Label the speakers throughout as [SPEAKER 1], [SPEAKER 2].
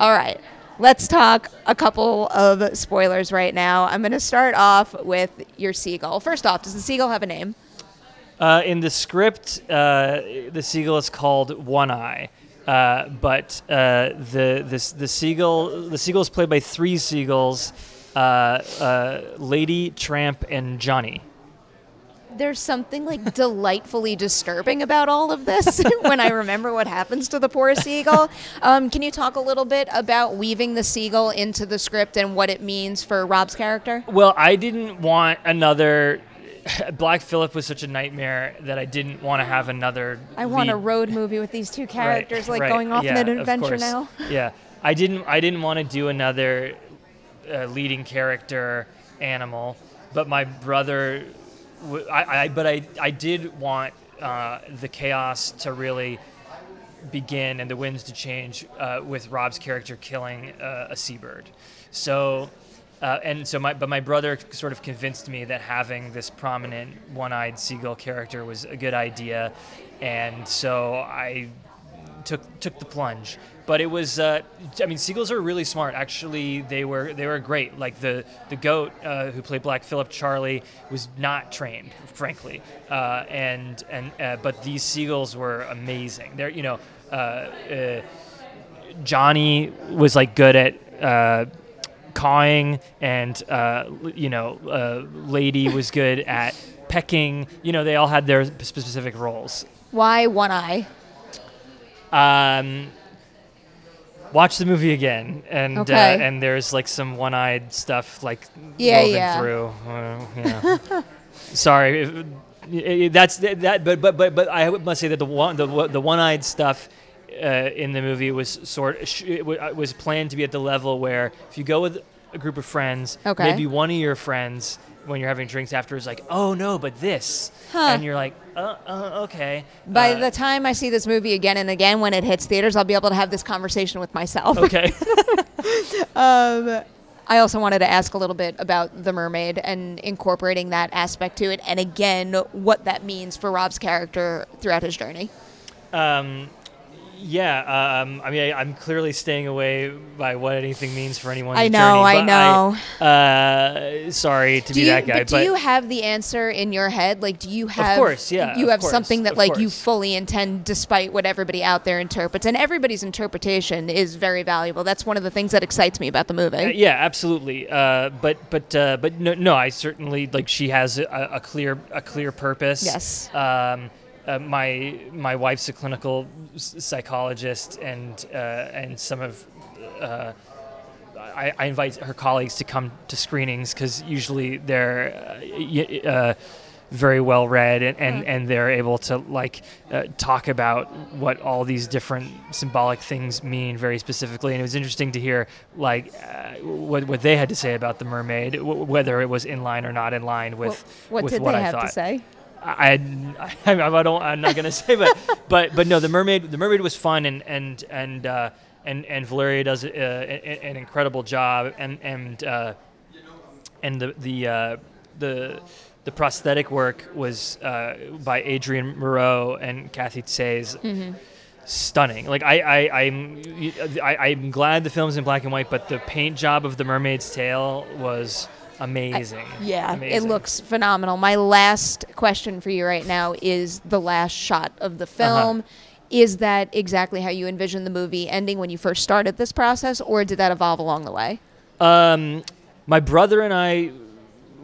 [SPEAKER 1] All right. Let's talk a couple of spoilers right now. I'm going to start off with your seagull. First off, does the seagull have a name?
[SPEAKER 2] In the script, the seagull is called One Eye, but the seagull is played by three seagulls: Lady, Tramp, and Johnny.
[SPEAKER 1] There's something like delightfully disturbing about all of this when I remember what happens to the poor seagull. Can you talk a little bit about weaving the seagull into the script and what it means for Rob's character?
[SPEAKER 2] Well, I didn't want another. Black Phillip was such a nightmare that I didn't want to have another.
[SPEAKER 1] I want a road movie with these two characters going off on an adventure now.
[SPEAKER 2] Yeah, I didn't want to do another leading character animal, but my brother. I did want the chaos to really begin and the winds to change with Rob's character killing a seabird. But my brother sort of convinced me that having this prominent one-eyed seagull character was a good idea, and so I took the plunge. But it was, seagulls are really smart. Actually, they were great. Like the goat who played Black Phillip, Charlie, was not trained, frankly. But these seagulls were amazing. Johnny was like good at cawing, and Lady was good at pecking. They all had their specific roles.
[SPEAKER 1] Why One Eye?
[SPEAKER 2] Watch the movie again, and
[SPEAKER 1] okay.
[SPEAKER 2] And there's like some one-eyed stuff like
[SPEAKER 1] woven
[SPEAKER 2] through. Sorry, that's that. But I must say that the one-eyed stuff in the movie was was planned to be at the level where if you go with a group of friends, maybe one of your friends when you're having drinks after is like, oh no, but this, and you're like, okay.
[SPEAKER 1] By the time I see this movie again and again, when it hits theaters, I'll be able to have this conversation with myself.
[SPEAKER 2] Okay.
[SPEAKER 1] I also wanted to ask a little bit about the mermaid and incorporating that aspect to it, and again, what that means for Rob's character throughout his journey.
[SPEAKER 2] I'm clearly staying away by what anything means for anyone's
[SPEAKER 1] journey.
[SPEAKER 2] I
[SPEAKER 1] know.
[SPEAKER 2] Sorry to be that guy.
[SPEAKER 1] But do you have the answer in your head? Like, do you have?
[SPEAKER 2] Of course, yeah.
[SPEAKER 1] You have something that you fully intend, despite what everybody out there interprets, and everybody's interpretation is very valuable. That's one of the things that excites me about the movie.
[SPEAKER 2] Yeah, absolutely. But no, I certainly she has a clear purpose.
[SPEAKER 1] Yes.
[SPEAKER 2] My wife's a clinical psychologist, and some of I invite her colleagues to come to screenings because usually they're very well read and they're able to talk about what all these different symbolic things mean very specifically. And it was interesting to hear what they had to say about the mermaid, whether it was in line or not in line with
[SPEAKER 1] what
[SPEAKER 2] with
[SPEAKER 1] did
[SPEAKER 2] what
[SPEAKER 1] they
[SPEAKER 2] I
[SPEAKER 1] have
[SPEAKER 2] thought.
[SPEAKER 1] to say?
[SPEAKER 2] I'm not gonna say, but no, the mermaid was fun, and Valeria does an incredible job, and the prosthetic work was by Adrienne Moreau and Kathy Tsay's. Mm-hmm. Stunning. I'm glad the film's in black and white, but the paint job of the mermaid's tail was amazing. Amazing.
[SPEAKER 1] It looks phenomenal. My last question for you right now is the last shot of the film. Uh-huh. Is that exactly how you envisioned the movie ending when you first started this process, or did that evolve along the way?
[SPEAKER 2] My brother and I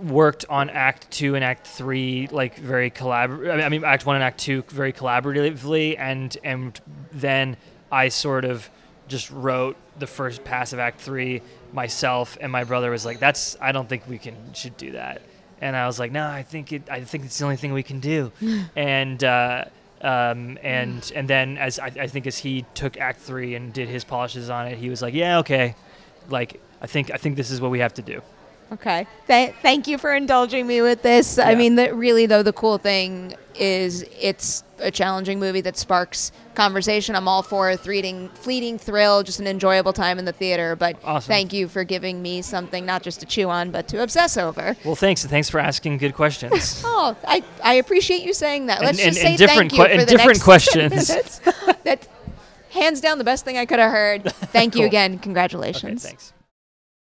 [SPEAKER 2] worked on Act 2 and Act 3 very Act 1 and Act 2 very collaboratively, and then I sort of just wrote the first pass of Act 3 myself, and my brother was like, I don't think we should do that. And I was like, no, I think it's the only thing we can do. And then as he took Act 3 and did his polishes on it, he was like, yeah, okay. I think this is what we have to do.
[SPEAKER 1] Okay. Thank you for indulging me with this. Yeah. I mean, really, though, the cool thing is it's a challenging movie that sparks conversation. I'm all for a fleeting thrill, just an enjoyable time in the theater. But
[SPEAKER 2] awesome.
[SPEAKER 1] Thank you for giving me something not just to chew on, but to obsess over.
[SPEAKER 2] Well, thanks. Thanks for asking good questions.
[SPEAKER 1] Oh, I appreciate you saying that. Let's just say
[SPEAKER 2] different
[SPEAKER 1] thank you for the
[SPEAKER 2] different
[SPEAKER 1] next
[SPEAKER 2] questions.
[SPEAKER 1] hands down the best thing I could have heard. Thank you
[SPEAKER 2] Cool.
[SPEAKER 1] again. Congratulations.
[SPEAKER 2] Okay, thanks.